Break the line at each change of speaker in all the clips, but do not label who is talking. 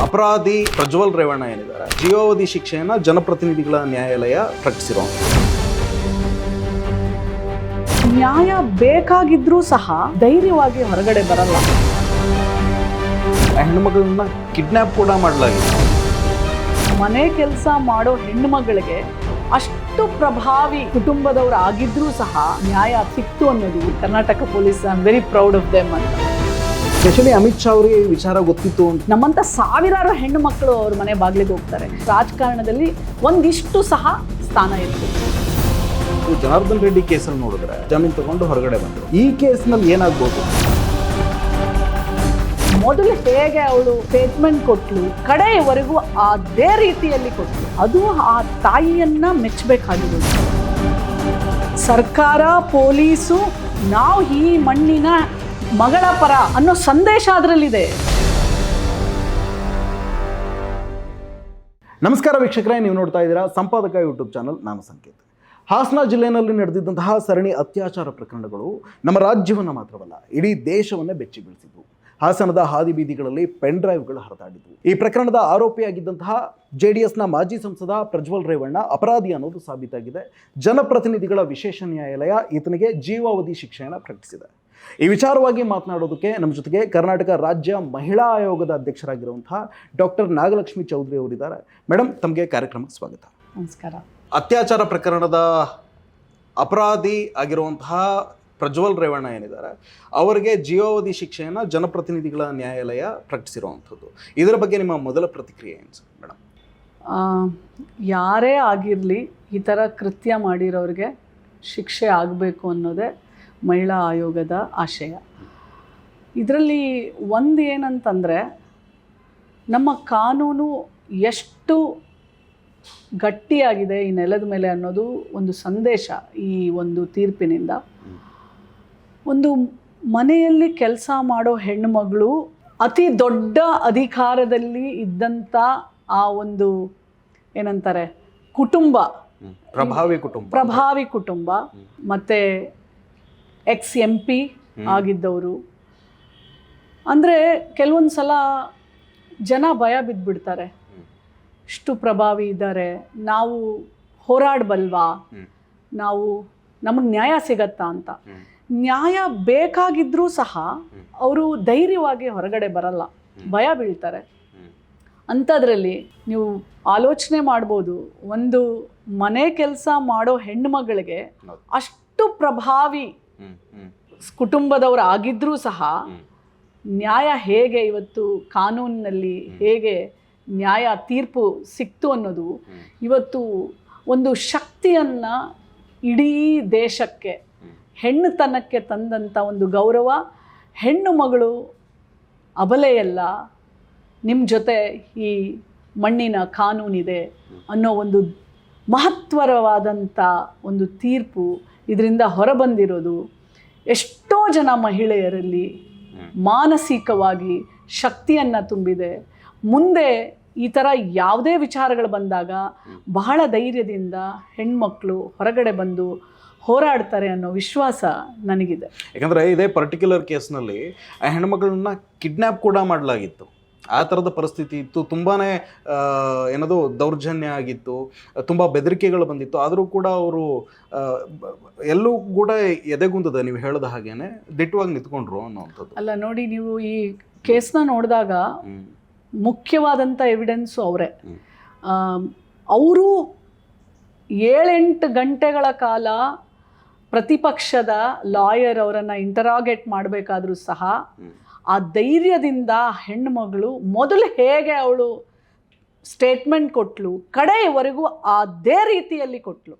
ಅಪರಾಧಿ ಪ್ರಜ್ವಲ್ ರೇವಣ್ಣ ಏನಿದ್ದಾರೆ ಜೀವಾವಧಿ ಶಿಕ್ಷೆಯನ್ನ ಜನಪ್ರತಿನಿಧಿಗಳ ನ್ಯಾಯಾಲಯ ಪ್ರಕಟಿಸಿರೋ
ನ್ಯಾಯ ಬೇಕಾಗಿದ್ರೂ ಸಹ ಧೈರ್ಯವಾಗಿ ಹೊರಗಡೆ ಬರಲ್ಲ.
ಹೆಣ್ಮಗಳನ್ನ ಕಿಡ್ನಾಪ್ ಕೂಡ ಮಾಡಲಾಗಿದೆ.
ಮನೆ ಕೆಲಸ ಮಾಡೋ ಹೆಣ್ಣುಮಗಳಿಗೆ ಅಷ್ಟು ಪ್ರಭಾವಿ ಕುಟುಂಬದವರು ಆಗಿದ್ರೂ ಸಹ ನ್ಯಾಯ ಸಿಕ್ತು ಅನ್ನೋದು Karnataka police I am very proud of them ಅಂತ.
ಸ್ಪೆಷಲಿ ಅಮಿತ್ ಶಾ ಅವರಿಗೆ ಈ ವಿಚಾರ ಗೊತ್ತಿತ್ತು ಅಂತ
ನಮ್ಮಂತ ಸಾವಿರಾರು ಹೆಣ್ಣು ಮಕ್ಕಳು ಅವ್ರ ಮನೆ ಬಾಗಿಲಿಗೆ ಹೋಗ್ತಾರೆ. ರಾಜಕಾರಣದಲ್ಲಿ ಒಂದಿಷ್ಟು ಸಹ ಸ್ಥಾನ ಇರ್ತದೆ.
ಜನಾರ್ದನ್ ರೆಡ್ಡಿ ಕೇಸಲ್ಲಿ ನೋಡಿದ್ರೆ ಜಾಮೀನು ತಗೊಂಡು ಹೊರಗಡೆ ಬಂದರು. ಈ ಕೇಸ್ನಲ್ಲಿ ಏನಾಗ್ಬೋದು?
ಮೊದಲು ಹೇಗೆ ಅವಳು ಸ್ಟೇಟ್ಮೆಂಟ್ ಕೊಟ್ಲು, ಕಡೆಯವರೆಗೂ ಅದೇ ರೀತಿಯಲ್ಲಿ ಕೊಟ್ಲು. ಅದು ಆ ತಾಯಿಯನ್ನ ಮೆಚ್ಚಬೇಕಾಗಿರೋದು. ಸರ್ಕಾರ, ಪೊಲೀಸು, ನಾವು ಈ ಮಣ್ಣಿನ ಮಗಳ ಪರ ಅನ್ನೋ ಸಂದೇಶ ಅದರಲ್ಲಿದೆ.
ನಮಸ್ಕಾರ ವೀಕ್ಷಕರೇ, ನೀವು ನೋಡ್ತಾ ಇದ್ದೀರಾ ಸಂಪಾದಕ ಯೂಟ್ಯೂಬ್ ಚಾನಲ್. ನಾನು ಸಂಕೇತ್. ಹಾಸನ ಜಿಲ್ಲೆಯಲ್ಲಿ ನಡೆದಿದ್ದಂತಹ ಸರಣಿ ಅತ್ಯಾಚಾರ ಪ್ರಕರಣಗಳು ನಮ್ಮ ರಾಜ್ಯವನ್ನು ಮಾತ್ರವಲ್ಲ, ಇಡೀ ದೇಶವನ್ನೇ ಬೆಚ್ಚಿ ಬೀಳಿಸಿದ್ವು. ಹಾಸನದ ಹಾದಿ ಬೀದಿಗಳಲ್ಲಿ ಪೆನ್ ಡ್ರೈವ್ಗಳು ಹರಿದಾಡಿದ್ವು. ಈ ಪ್ರಕರಣದ ಆರೋಪಿಯಾಗಿದ್ದಂತಹ JDSನ ಮಾಜಿ ಸಂಸದ ಪ್ರಜ್ವಲ್ ರೇವಣ್ಣ ಅಪರಾಧಿ ಅನ್ನೋದು ಸಾಬೀತಾಗಿದೆ. ಜನಪ್ರತಿನಿಧಿಗಳ ವಿಶೇಷ ನ್ಯಾಯಾಲಯ ಈತನಿಗೆ ಜೀವಾವಧಿ ಶಿಕ್ಷೆಯನ್ನು ಪ್ರಕಟಿಸಿದೆ. ಈ ವಿಚಾರವಾಗಿ ಮಾತನಾಡೋದಕ್ಕೆ ನಮ್ಮ ಜೊತೆಗೆ ಕರ್ನಾಟಕ ರಾಜ್ಯ ಮಹಿಳಾ ಆಯೋಗದ ಅಧ್ಯಕ್ಷರಾಗಿರುವಂತಹ ಡಾಕ್ಟರ್ ನಾಗಲಕ್ಷ್ಮಿ ಚೌಧರಿ ಅವರಿದ್ದಾರೆ. ಮೇಡಮ್, ತಮಗೆ ಕಾರ್ಯಕ್ರಮಕ್ಕೆ ಸ್ವಾಗತ.
ನಮಸ್ಕಾರ.
ಅತ್ಯಾಚಾರ ಪ್ರಕರಣದ ಅಪರಾಧಿ ಆಗಿರುವಂತಹ ಪ್ರಜ್ವಲ್ ರೇವಣ್ಣ ಏನಿದ್ದಾರೆ ಅವರಿಗೆ ಜೀವಾವಧಿ ಶಿಕ್ಷೆಯನ್ನು ಜನಪ್ರತಿನಿಧಿಗಳ ನ್ಯಾಯಾಲಯ ಪ್ರಕಟಿಸಿರುವಂಥದ್ದು. ಇದರ ಬಗ್ಗೆ ನಿಮ್ಮ ಮೊದಲ ಪ್ರತಿಕ್ರಿಯೆ ಏನು ಸರ್ ಮೇಡಮ್?
ಯಾರೇ ಆಗಿರಲಿ ಈ ಥರ ಕೃತ್ಯ ಮಾಡಿರೋರಿಗೆ ಶಿಕ್ಷೆ ಆಗಬೇಕು ಅನ್ನೋದೇ ಮಹಿಳಾ ಆಯೋಗದ ಆಶಯ. ಇದರಲ್ಲಿ ಒಂದು ಏನಂತಂದರೆ, ನಮ್ಮ ಕಾನೂನು ಎಷ್ಟು ಗಟ್ಟಿಯಾಗಿದೆ ಈ ನೆಲದ ಮೇಲೆ ಅನ್ನೋದು ಒಂದು ಸಂದೇಶ ಈ ಒಂದು ತೀರ್ಪಿನಿಂದ. ಒಂದು ಮನೆಯಲ್ಲಿ ಕೆಲಸ ಮಾಡೋ ಹೆಣ್ಣುಮಗಳು ಅತಿ ದೊಡ್ಡ ಅಧಿಕಾರದಲ್ಲಿ ಇದ್ದಂಥ ಆ ಒಂದು ಏನಂತಾರೆ ಕುಟುಂಬ, ಪ್ರಭಾವಿ ಕುಟುಂಬ, ಮತ್ತು ex-MP ಆಗಿದ್ದವರು. ಅಂದರೆ ಕೆಲವೊಂದು ಸಲ ಜನ ಭಯ ಬಿದ್ದುಬಿಡ್ತಾರೆ, ಇಷ್ಟು ಪ್ರಭಾವಿ ಇದ್ದಾರೆ, ನಾವು ಹೋರಾಡಬಲ್ವಾ, ನಮಗೆ ನ್ಯಾಯ ಸಿಗತ್ತಾ ಅಂತ. ನ್ಯಾಯ ಬೇಕಾಗಿದ್ರೂ ಸಹ ಅವರು ಧೈರ್ಯವಾಗಿ ಹೊರಗಡೆ ಬರಲ್ಲ, ಭಯ ಬೀಳ್ತಾರೆ. ಅಂಥದ್ರಲ್ಲಿ ನೀವು ಆಲೋಚನೆ ಮಾಡ್ಬೋದು, ಒಂದು ಮನೆ ಕೆಲಸ ಮಾಡೋ ಹೆಣ್ಣುಮಗಳಿಗೆ ಅಷ್ಟು ಪ್ರಭಾವಿ ಕುಟುಂಬದವರು ಆಗಿದ್ರೂ ಸಹ ನ್ಯಾಯ ಹೇಗೆ ಇವತ್ತು ಕಾನೂನಿನಲ್ಲಿ ಹೇಗೆ ನ್ಯಾಯ ತೀರ್ಪು ಸಿಕ್ತು ಅನ್ನೋದು ಇವತ್ತು ಒಂದು ಶಕ್ತಿಯನ್ನು ಇಡೀ ದೇಶಕ್ಕೆ, ಹೆಣ್ಣುತನಕ್ಕೆ ತಂದಂಥ ಒಂದು ಗೌರವ. ಹೆಣ್ಣು ಮಗಳು ಅಬಲೆಯಲ್ಲ, ನಿಮ್ಮ ಜೊತೆ ಈ ಮಣ್ಣಿನ ಕಾನೂನಿದೆ ಅನ್ನೋ ಒಂದು ಮಹತ್ವರವಾದಂಥ ಒಂದು ತೀರ್ಪು ಇದರಿಂದ ಹೊರಬಂದಿರೋದು ಎಷ್ಟೋ ಜನ ಮಹಿಳೆಯರಲ್ಲಿ ಮಾನಸಿಕವಾಗಿ ಶಕ್ತಿಯನ್ನು ತುಂಬಿದೆ. ಮುಂದೆ ಈ ಥರ ಯಾವುದೇ ವಿಚಾರಗಳು ಬಂದಾಗ ಬಹಳ ಧೈರ್ಯದಿಂದ ಹೆಣ್ಮಕ್ಳು ಹೊರಗಡೆ ಬಂದು ಹೋರಾಡ್ತಾರೆ ಅನ್ನೋ ವಿಶ್ವಾಸ ನನಗಿದೆ.
ಯಾಕಂದರೆ ಇದೇ ಪರ್ಟಿಕ್ಯುಲರ್ ಕೇಸ್ನಲ್ಲಿ ಆ ಹೆಣ್ಮಗಳನ್ನ ಕಿಡ್ನ್ಯಾಪ್ ಕೂಡ ಮಾಡಲಾಗಿತ್ತು. ಆ ಥರದ ಪರಿಸ್ಥಿತಿ ಇತ್ತು. ತುಂಬಾ ಏನದು ದೌರ್ಜನ್ಯ ಆಗಿತ್ತು, ತುಂಬ ಬೆದರಿಕೆಗಳು ಬಂದಿತ್ತು. ಆದರೂ ಕೂಡ ಅವರು ಎಲ್ಲೂ ಕೂಡ ಎದೆಗುಂದದ ನೀವು ಹೇಳಿದ ಹಾಗೇನೆ ದಿಟ್ಟವಾಗಿ ನಿಂತ್ಕೊಂಡ್ರು ಅನ್ನೋವಂಥದ್ದು.
ಅಲ್ಲ ನೋಡಿ, ನೀವು ಈ ಕೇಸ್ನ ನೋಡಿದಾಗ ಮುಖ್ಯವಾದಂಥ ಎವಿಡೆನ್ಸು ಅವರೇ. ಅವರು 7-8 ಗಂಟೆಗಳ ಕಾಲ ಪ್ರತಿಪಕ್ಷದ ಲಾಯರ್ ಅವರನ್ನು ಇಂಟರಾಗೇಟ್ ಮಾಡಬೇಕಾದ್ರೂ ಸಹ ಆ ಧೈರ್ಯದಿಂದ ಹೆಣ್ಣುಮಗಳು ಮೊದಲು ಹೇಗೆ ಅವಳು ಸ್ಟೇಟ್ಮೆಂಟ್ ಕೊಟ್ಲು, ಕಡೆಯವರೆಗೂ ಅದೇ ರೀತಿಯಲ್ಲಿ ಕೊಟ್ಲು.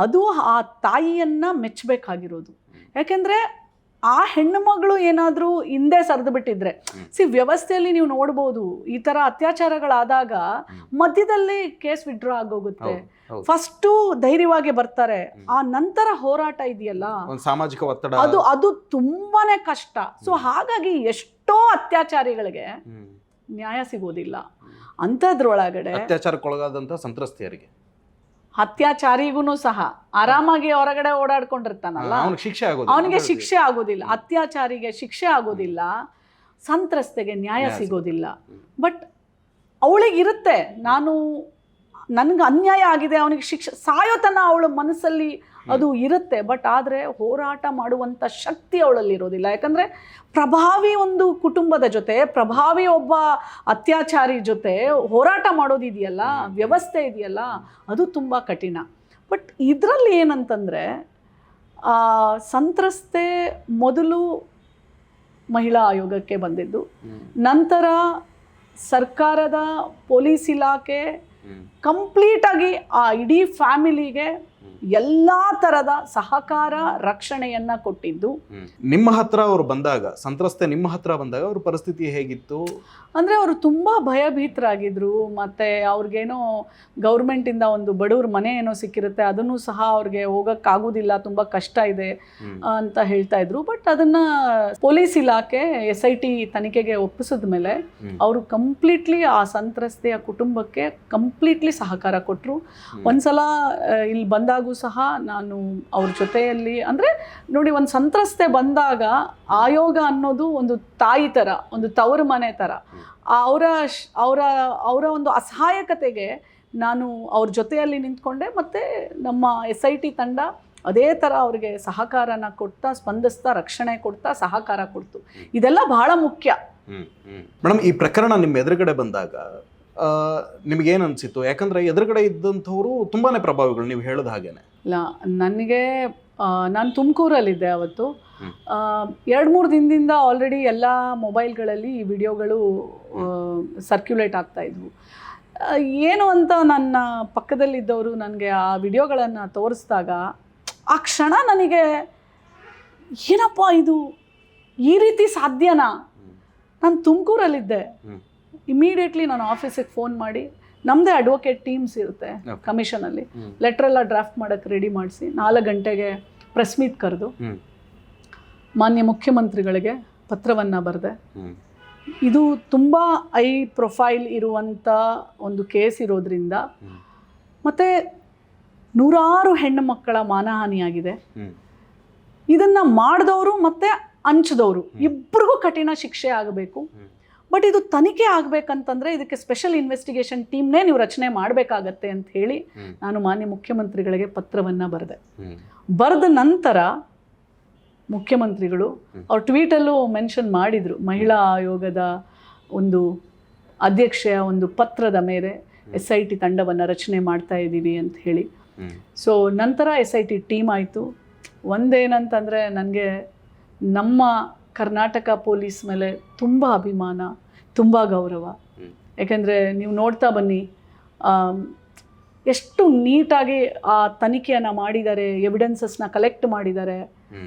ಅದು ಆ ತಾಯಿಯನ್ನ ಮೆಚ್ಚಬೇಕಾಗಿರೋದು. ಯಾಕೆಂದರೆ ಆ ಹೆಣ್ಣುಮಗಳು ಏನಾದರೂ ಹಿಂದೆ ಸರಿದು ಬಿಟ್ಟಿದ್ರೆ, ವ್ಯವಸ್ಥೆಯಲ್ಲಿ ನೀವು ನೋಡ್ಬೋದು, ಈ ಥರ ಅತ್ಯಾಚಾರಗಳಾದಾಗ ಮಧ್ಯದಲ್ಲಿ ಕೇಸ್ ವಿಡ್ರಾ ಆಗೋಗುತ್ತೆ. ಫಸ್ಟು ಧೈರ್ಯವಾಗಿ ಬರ್ತಾರೆ, ಆ ನಂತರ ಹೋರಾಟ ಇದೆಯಲ್ಲ,
ಸಾಮಾಜಿಕ ಒತ್ತಡ,
ಅದು ತುಂಬಾನೇ ಕಷ್ಟ. ಸೊ ಹಾಗಾಗಿ ಎಷ್ಟೋ ಅತ್ಯಾಚಾರಿಗಳಿಗೆ ನ್ಯಾಯ ಸಿಗೋದಿಲ್ಲ. ಅಂಥದ್ರೊಳಗಡೆ
ಅತ್ಯಾಚಾರಕ್ಕೊಳಗಾದಂಥ ಸಂತ್ರಸ್ತೆಯರಿಗೆ,
ಅತ್ಯಾಚಾರಿಗೂ ಸಹ ಆರಾಮಾಗಿ ಹೊರಗಡೆ ಓಡಾಡ್ಕೊಂಡಿರ್ತಾನಲ್ಲ, ಅವನಿಗೆ ಶಿಕ್ಷೆ ಆಗೋದಿಲ್ಲ, ಅತ್ಯಾಚಾರಿಗೆ ಶಿಕ್ಷೆ ಆಗೋದಿಲ್ಲ, ಸಂತ್ರಸ್ತೆಗೆ ನ್ಯಾಯ ಸಿಗೋದಿಲ್ಲ. ಬಟ್ ಅವಳಿಗಿರುತ್ತೆ, ನನಗೆ ಅನ್ಯಾಯ ಆಗಿದೆ, ಅವನಿಗೆ ಶಿಕ್ಷೆ ಸಾಯೋ ತನಕ ಅವಳ ಮನಸ್ಸಲ್ಲಿ ಅದು ಇರುತ್ತೆ. ಬಟ್ ಆದರೆ ಹೋರಾಟ ಮಾಡುವಂಥ ಶಕ್ತಿ ಅವಳಲ್ಲಿ ಇರೋದಿಲ್ಲ. ಯಾಕಂದರೆ ಪ್ರಭಾವಿ ಒಂದು ಕುಟುಂಬದ ಜೊತೆ, ಪ್ರಭಾವಿ ಒಬ್ಬ ಅತ್ಯಾಚಾರಿ ಜೊತೆ ಹೋರಾಟ ಮಾಡೋದಿದೆಯಲ್ಲ, ವ್ಯವಸ್ಥೆ ಇದೆಯಲ್ಲ, ಅದು ತುಂಬ ಕಠಿಣ. ಬಟ್ ಇದರಲ್ಲಿ ಏನಂತಂದರೆ, ಸಂತ್ರಸ್ತೆ ಮೊದಲು ಮಹಿಳಾ ಆಯೋಗಕ್ಕೆ ಬಂದಿದ್ದು, ನಂತರ ಸರ್ಕಾರದ ಪೊಲೀಸ್ ಇಲಾಖೆ ಕಂಪ್ಲೀಟಾಗಿ ಆ ಇಡೀ ಫ್ಯಾಮಿಲಿಗೆ ಎಲ್ಲ ಥರದ ಸಹಕಾರ ರಕ್ಷಣೆಯನ್ನು ಕೊಟ್ಟಿದ್ದು.
ನಿಮ್ಮ ಹತ್ರ ಅವರು ಬಂದಾಗ, ಸಂತ್ರಸ್ತೆ ನಿಮ್ಮ ಹತ್ರ ಬಂದಾಗ ಅವ್ರ ಪರಿಸ್ಥಿತಿ ಹೇಗಿತ್ತು?
ಅಂದರೆ ಅವರು ತುಂಬ ಭಯಭೀತರಾಗಿದ್ದರು. ಮತ್ತು ಅವ್ರಿಗೇನೋ ಗೌರ್ಮೆಂಟಿಂದ ಒಂದು ಬಡವ್ರ ಮನೆ ಏನೋ ಸಿಕ್ಕಿರುತ್ತೆ, ಅದನ್ನು ಸಹ ಅವ್ರಿಗೆ ಹೋಗೋಕ್ಕಾಗೋದಿಲ್ಲ, ತುಂಬ ಕಷ್ಟ ಇದೆ ಅಂತ ಹೇಳ್ತಾ ಇದ್ರು. ಬಟ್ ಅದನ್ನು ಪೊಲೀಸ್ ಇಲಾಖೆ SIT ತನಿಖೆಗೆ ಒಪ್ಪಿಸಿದ ಮೇಲೆ ಅವರು ಕಂಪ್ಲೀಟ್ಲಿ ಆ ಸಂತ್ರಸ್ತೆಯ ಕುಟುಂಬಕ್ಕೆ ಕಂಪ್ಲೀಟ್ಲಿ ಸಹಕಾರ ಕೊಟ್ಟರು. ಒಂದ್ಸಲ ಇಲ್ಲಿ ಬಂದಾಗೂ ಸಹ ನಾನು ಅವ್ರ ಜೊತೆಯಲ್ಲಿ, ಅಂದರೆ ನೋಡಿ, ಒಂದು ಸಂತ್ರಸ್ತೆ ಬಂದಾಗ ಆಯೋಗ ಅನ್ನೋದು ಒಂದು ತಾಯಿ ಥರ, ಒಂದು ತವರು ಮನೆ ಥರ. ಅವರ ಒಂದು ಅಸಹಾಯಕತೆಗೆ ನಾನು ಅವ್ರ ಜೊತೆಯಲ್ಲಿ ನಿಂತ್ಕೊಂಡೆ. ಮತ್ತು ನಮ್ಮ SIT ತಂಡ ಅದೇ ಥರ ಅವ್ರಿಗೆ ಸಹಕಾರನ ಕೊಡ್ತಾ, ಸ್ಪಂದಿಸ್ತಾ, ರಕ್ಷಣೆ ಕೊಡ್ತಾ, ಸಹಕಾರ ಕೊಡ್ತು. ಇದೆಲ್ಲ ಬಹಳ ಮುಖ್ಯ.
ಮೇಡಮ್, ಈ ಪ್ರಕರಣ ನಿಮ್ಮ ಎದುರುಗಡೆ ಬಂದಾಗ ನಿಮಗೇನು ಅನಿಸಿತ್ತು? ಯಾಕಂದರೆ ಎದುರುಗಡೆ ಇದ್ದಂಥವ್ರು ತುಂಬಾ ಪ್ರಭಾವಿಗಳು, ನೀವು ಹೇಳಿದ ಹಾಗೇನೆ.
ಇಲ್ಲ, ನನಗೆ ನಾನು ತುಮಕೂರಲ್ಲಿದ್ದೆ ಅವತ್ತು. 2-3 ದಿನದಿಂದ ಆಲ್ರೆಡಿ ಎಲ್ಲ ಮೊಬೈಲ್ಗಳಲ್ಲಿ ಈ ವಿಡಿಯೋಗಳು ಸರ್ಕ್ಯುಲೇಟ್ ಆಗ್ತಾಯಿದ್ವು. ಏನು ಅಂತ ನನ್ನ ಪಕ್ಕದಲ್ಲಿದ್ದವರು ನನಗೆ ಆ ವಿಡಿಯೋಗಳನ್ನು ತೋರಿಸಿದಾಗ ಆ ಕ್ಷಣ ನನಗೆ ಏನಪ್ಪ ಇದು, ಈ ರೀತಿ ಸಾಧ್ಯನಾ? ನಾನು ತುಮಕೂರಲ್ಲಿದ್ದೆ. ಇಮಿಡಿಯೇಟ್ಲಿ ನಾನು ಆಫೀಸಿಗೆ ಫೋನ್ ಮಾಡಿ, ನಮ್ಮದೇ ಅಡ್ವೊಕೇಟ್ ಟೀಮ್ಸ್ ಇರುತ್ತೆ ಕಮಿಷನಲ್ಲಿ, ಲೆಟ್ರೆಲ್ಲ ಡ್ರಾಫ್ಟ್ ಮಾಡೋಕ್ಕೆ ರೆಡಿ ಮಾಡಿಸಿ 4 ಗಂಟೆಗೆ ಪ್ರೆಸ್ ಮೀಟ್ ಕರೆದು ಮಾನ್ಯ ಮುಖ್ಯಮಂತ್ರಿಗಳಿಗೆ ಪತ್ರವನ್ನು ಬರೆದೆ. ಇದು ತುಂಬ ಹೈ ಪ್ರೊಫೈಲ್ ಇರುವಂಥ ಒಂದು ಕೇಸ್ ಇರೋದ್ರಿಂದ, ಮತ್ತು 100 ಹೆಣ್ಣು ಮಕ್ಕಳ ಮಾನಹಾನಿಯಾಗಿದೆ. ಇದನ್ನು ಮಾಡಿದವರು ಮತ್ತು ಹಂಚಿದವರು ಇಬ್ಬರಿಗೂ ಕಠಿಣ ಶಿಕ್ಷೆ ಆಗಬೇಕು. ಬಟ್ ಇದು ತನಿಖೆ ಆಗಬೇಕಂತಂದರೆ ಇದಕ್ಕೆ ಸ್ಪೆಷಲ್ ಇನ್ವೆಸ್ಟಿಗೇಷನ್ ಟೀಮ್ನೇ ನೀವು ರಚನೆ ಮಾಡಬೇಕಾಗತ್ತೆ ಅಂತ ಹೇಳಿ ನಾನು ಮಾನ್ಯ ಮುಖ್ಯಮಂತ್ರಿಗಳಿಗೆ ಪತ್ರವನ್ನು ಬರೆದ ನಂತರ ಮುಖ್ಯಮಂತ್ರಿಗಳು ಅವ್ರ ಟ್ವೀಟಲ್ಲೂ ಮೆನ್ಷನ್ ಮಾಡಿದರು, ಮಹಿಳಾ ಆಯೋಗದ ಒಂದು ಅಧ್ಯಕ್ಷೆಯ ಒಂದು ಪತ್ರದ ಮೇಲೆ SIT ತಂಡವನ್ನು ರಚನೆ ಮಾಡ್ತಾ ಇದ್ದೀವಿ ಅಂತ ಹೇಳಿ. ಸೊ ನಂತರ SIT ಟೀಮ್ ಆಯಿತು. ಒಂದೇನಂತಂದರೆ, ನನಗೆ ನಮ್ಮ ಕರ್ನಾಟಕ ಪೊಲೀಸ್ ಮೇಲೆ ತುಂಬ ಅಭಿಮಾನ, ತುಂಬ ಗೌರವ. ಯಾಕೆಂದರೆ ನೀವು ನೋಡ್ತಾ ಬನ್ನಿ, ಎಷ್ಟು ನೀಟಾಗಿ ಆ ತನಿಖೆಯನ್ನು ಮಾಡಿದ್ದಾರೆ, ಎವಿಡೆನ್ಸಸ್ನ ಕಲೆಕ್ಟ್ ಮಾಡಿದ್ದಾರೆ.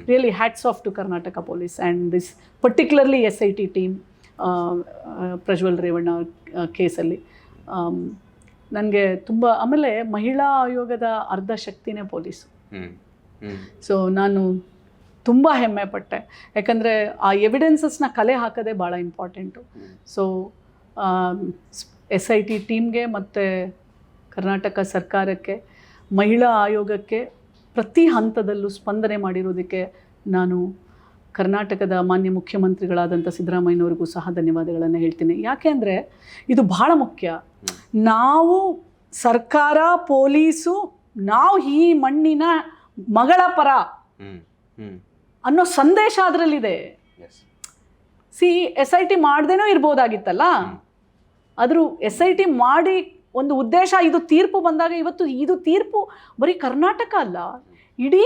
Really hats off to Karnataka police and this particularly SIT team. Prajwal Revanna ಕೇಸಲ್ಲಿ ನನಗೆ ತುಂಬ, ಆಮೇಲೆ ಮಹಿಳಾ ಆಯೋಗದ ಅರ್ಧ ಶಕ್ತಿನೇ ಪೊಲೀಸು. ಸೊ ನಾನು ತುಂಬ ಹೆಮ್ಮೆ ಪಟ್ಟೆ. ಯಾಕಂದರೆ ಆ ಎವಿಡೆನ್ಸಸ್ನ ಕಲೆ ಹಾಕೋದೇ ಭಾಳ ಇಂಪಾರ್ಟೆಂಟು. ಸೊ SIT ಟೀಮ್ಗೆ ಮತ್ತು ಕರ್ನಾಟಕ ಸರ್ಕಾರಕ್ಕೆ, ಮಹಿಳಾ ಆಯೋಗಕ್ಕೆ ಪ್ರತಿ ಹಂತದಲ್ಲೂ ಸ್ಪಂದನೆ ಮಾಡಿರೋದಕ್ಕೆ ನಾನು ಕರ್ನಾಟಕದ ಮಾನ್ಯ ಮುಖ್ಯಮಂತ್ರಿಗಳಾದಂಥ ಸಿದ್ದರಾಮಯ್ಯನವ್ರಿಗೂ ಸಹ ಧನ್ಯವಾದಗಳನ್ನು ಹೇಳ್ತೀನಿ. ಯಾಕೆ ಅಂದರೆ ಇದು ಭಾಳ ಮುಖ್ಯ. ನಾವು ಸರ್ಕಾರ, ಪೊಲೀಸು, ನಾವು ಈ ಮಣ್ಣಿನ ಮಗಳ ಪರ ಅನ್ನೋ ಸಂದೇಶ ಅದರಲ್ಲಿದೆ. SIT ಮಾಡ್ದೇನೂ ಇರ್ಬೋದಾಗಿತ್ತಲ್ಲ, ಆದರೂ SIT ಮಾಡಿ ಒಂದು ಉದ್ದೇಶ. ಇದು ತೀರ್ಪು ಬಂದಾಗ, ಇವತ್ತು ಇದು ತೀರ್ಪು ಬರೀ ಕರ್ನಾಟಕ ಅಲ್ಲ, ಇಡೀ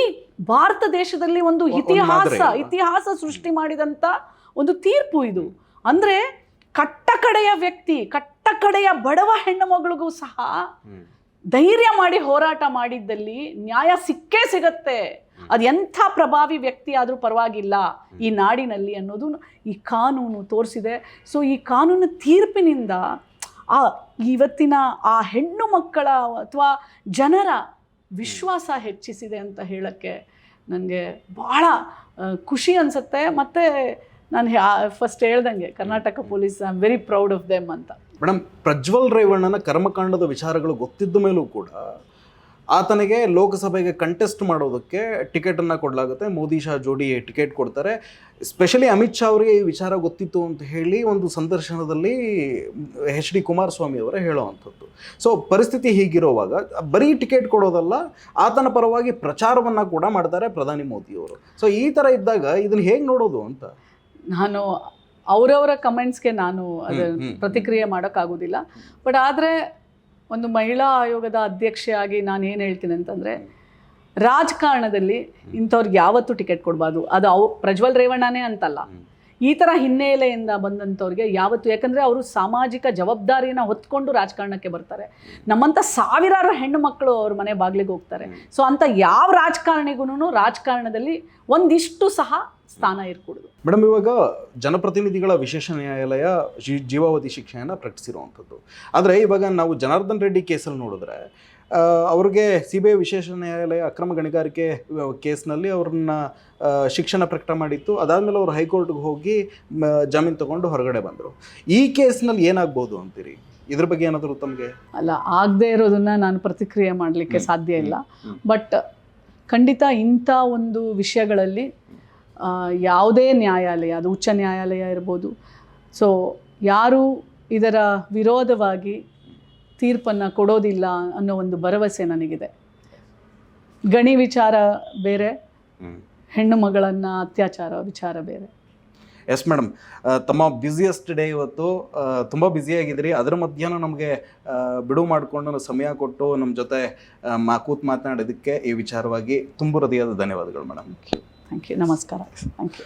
ಭಾರತ ದೇಶದಲ್ಲಿ ಒಂದು ಇತಿಹಾಸ ಸೃಷ್ಟಿ ಮಾಡಿದಂಥ ಒಂದು ತೀರ್ಪು ಇದು. ಅಂದರೆ ಕಟ್ಟಕಡೆಯ ವ್ಯಕ್ತಿ, ಕಟ್ಟಕಡೆಯ ಬಡವ ಹೆಣ್ಣು ಮಗಳಿಗೂ ಸಹ ಧೈರ್ಯ ಮಾಡಿ ಹೋರಾಟ ಮಾಡಿದ್ದಲ್ಲಿ ನ್ಯಾಯ ಸಿಕ್ಕೇ ಸಿಗತ್ತೆ. ಅದು ಎಂಥ ಪ್ರಭಾವಿ ವ್ಯಕ್ತಿ ಆದರೂ ಪರವಾಗಿಲ್ಲ ಈ ನಾಡಿನಲ್ಲಿ ಅನ್ನೋದು ಈ ಕಾನೂನು ತೋರಿಸಿದೆ. ಸೊ ಈ ಕಾನೂನು ತೀರ್ಪಿನಿಂದ ಇವತ್ತಿನ ಆ ಹೆಣ್ಣು ಮಕ್ಕಳ ಅಥವಾ ಜನರ ವಿಶ್ವಾಸ ಹೆಚ್ಚಿಸಿದೆ ಅಂತ ಹೇಳೋಕ್ಕೆ ನನಗೆ ಭಾಳ ಖುಷಿ ಅನಿಸುತ್ತೆ. ಮತ್ತು ನಾನು ಫಸ್ಟ್ ಹೇಳ್ದಂಗೆ Karnataka police I am very proud of them ಅಂತ.
ಮೇಡಮ್, ಪ್ರಜ್ವಲ್ ರೇವಣ್ಣನ ಕರ್ಮಕಾಂಡದ ವಿಚಾರಗಳು ಗೊತ್ತಿದ್ದ ಮೇಲೂ ಕೂಡ ಆತನಿಗೆ ಲೋಕಸಭೆಗೆ ಕಂಟೆಸ್ಟ್ ಮಾಡೋದಕ್ಕೆ ಟಿಕೆಟನ್ನು ಕೊಡಲಾಗುತ್ತೆ. ಮೋದಿ ಶಾ ಜೋಡಿ ಟಿಕೆಟ್ ಕೊಡ್ತಾರೆ. ಸ್ಪೆಷಲಿ ಅಮಿತ್ ಶಾ ಅವರಿಗೆ ಈ ವಿಚಾರ ಗೊತ್ತಿತ್ತು ಅಂತ ಹೇಳಿ ಒಂದು ಸಂದರ್ಶನದಲ್ಲಿ HD ಕುಮಾರಸ್ವಾಮಿ ಅವರೇ ಹೇಳೋವಂಥದ್ದು. ಸೊ ಪರಿಸ್ಥಿತಿ ಹೀಗಿರುವಾಗ ಬರೀ ಟಿಕೆಟ್ ಕೊಡೋದಲ್ಲ, ಆತನ ಪರವಾಗಿ ಪ್ರಚಾರವನ್ನು ಕೂಡ ಮಾಡ್ತಾರೆ ಪ್ರಧಾನಿ ಮೋದಿಯವರು. ಸೊ ಈ ಥರ ಇದ್ದಾಗ ಇದನ್ನು ಹೇಗೆ ನೋಡೋದು ಅಂತ
ನಾನು ಅವರವರ ಕಮೆಂಟ್ಸ್ಗೆ ನಾನು ಪ್ರತಿಕ್ರಿಯೆ ಮಾಡೋಕ್ಕಾಗೋದಿಲ್ಲ. ಬಟ್ ಆದರೆ ಒಂದು ಮಹಿಳಾ ಆಯೋಗದ ಅಧ್ಯಕ್ಷೆಯಾಗಿ ನಾನು ಏನು ಹೇಳ್ತೀನಿ ಅಂತಂದರೆ, ರಾಜಕಾರಣದಲ್ಲಿ ಇಂಥವ್ರಿಗೆ ಯಾವತ್ತೂ ಟಿಕೆಟ್ ಕೊಡಬಾರ್ದು. ಅದು ಪ್ರಜ್ವಲ್ ರೇವಣ್ಣನೇ ಅಂತಲ್ಲ, ಈ ಥರ ಹಿನ್ನೆಲೆಯಿಂದ ಬಂದಂಥವ್ರಿಗೆ ಯಾವತ್ತು, ಯಾಕಂದರೆ ಅವರು ಸಾಮಾಜಿಕ ಜವಾಬ್ದಾರಿನ ಹೊತ್ಕೊಂಡು ರಾಜಕಾರಣಕ್ಕೆ ಬರ್ತಾರೆ. ನಮ್ಮಂಥ ಸಾವಿರಾರು ಹೆಣ್ಣು ಮಕ್ಕಳು ಅವ್ರ ಮನೆ ಬಾಗಿಲಿಗೆ ಹೋಗ್ತಾರೆ. ಸೊ ಅಂಥ ಯಾವ ರಾಜಕಾರಣಿಗೂ ರಾಜಕಾರಣದಲ್ಲಿ ಒಂದಿಷ್ಟು ಸಹ ಸ್ಥಾನ ಇರ್ಕೂಡದು.
ಮೇಡಮ್, ಇವಾಗ ಜನಪ್ರತಿನಿಧಿಗಳ ವಿಶೇಷ ನ್ಯಾಯಾಲಯ ಜೀವಾವಧಿ ಶಿಕ್ಷೆಯನ್ನು ಪ್ರಕಟಿಸಿರುವಂಥದ್ದು. ಆದರೆ ಇವಾಗ ನಾವು ಜನಾರ್ದನ್ ರೆಡ್ಡಿ ಕೇಸಲ್ಲಿ ನೋಡಿದ್ರೆ ಅವ್ರಿಗೆ CBI ವಿಶೇಷ ನ್ಯಾಯಾಲಯ ಅಕ್ರಮ ಗಣಿಗಾರಿಕೆ ಕೇಸ್ನಲ್ಲಿ ಅವ್ರನ್ನ ಶಿಕ್ಷಣ ಪ್ರಕಟ ಮಾಡಿತ್ತು. ಅದಾದಮೇಲೆ ಅವರು ಹೈಕೋರ್ಟ್ಗೆ ಹೋಗಿ ಜಾಮೀನು ತಗೊಂಡು ಹೊರಗಡೆ ಬಂದರು. ಈ ಕೇಸ್ನಲ್ಲಿ ಏನಾಗ್ಬೋದು ಅಂತೀರಿ? ಇದ್ರ ಬಗ್ಗೆ ಏನಾದರೂ ತಮಗೆ
ಅಲ್ಲ, ಆಗದೆ ಇರೋದನ್ನ ನಾನು ಪ್ರತಿಕ್ರಿಯೆ ಮಾಡಲಿಕ್ಕೆ ಸಾಧ್ಯ ಇಲ್ಲ. ಬಟ್ ಖಂಡಿತ ಇಂಥ ಒಂದು ವಿಷಯಗಳಲ್ಲಿ ಯಾವುದೇ ನ್ಯಾಯಾಲಯ, ಅದು ಉಚ್ಚ ನ್ಯಾಯಾಲಯ ಇರ್ಬೋದು, ಸೊ ಯಾರು ಇದರ ವಿರೋಧವಾಗಿ ತೀರ್ಪನ್ನು ಕೊಡೋದಿಲ್ಲ ಅನ್ನೋ ಒಂದು ಭರವಸೆ ನನಗಿದೆ. ಗಣಿ ವಿಚಾರ ಬೇರೆ, ಹೆಣ್ಣು ಮಗಳನ್ನು ಅತ್ಯಾಚಾರ ವಿಚಾರ ಬೇರೆ.
ಎಸ್ ಮೇಡಮ್, ತಮ್ಮ ಬ್ಯುಸಿಯೆಸ್ಟ್ ಡೇ ಇವತ್ತು, ತುಂಬ ಬ್ಯುಸಿಯಾಗಿದ್ದೀರಿ. ಅದರ ಮಧ್ಯಾಹ್ನ ನಮಗೆ ಬಿಡುವು ಮಾಡಿಕೊಂಡು ಸಮಯ ಕೊಟ್ಟು ನಮ್ಮ ಜೊತೆ ಕೂತು ಮಾತನಾಡೋದಕ್ಕೆ ಈ ವಿಚಾರವಾಗಿ ತುಂಬ ಹೃದಯದ ಧನ್ಯವಾದಗಳು ಮೇಡಮ್.
Thank you. ನಮಸ್ಕಾರ. Thank you.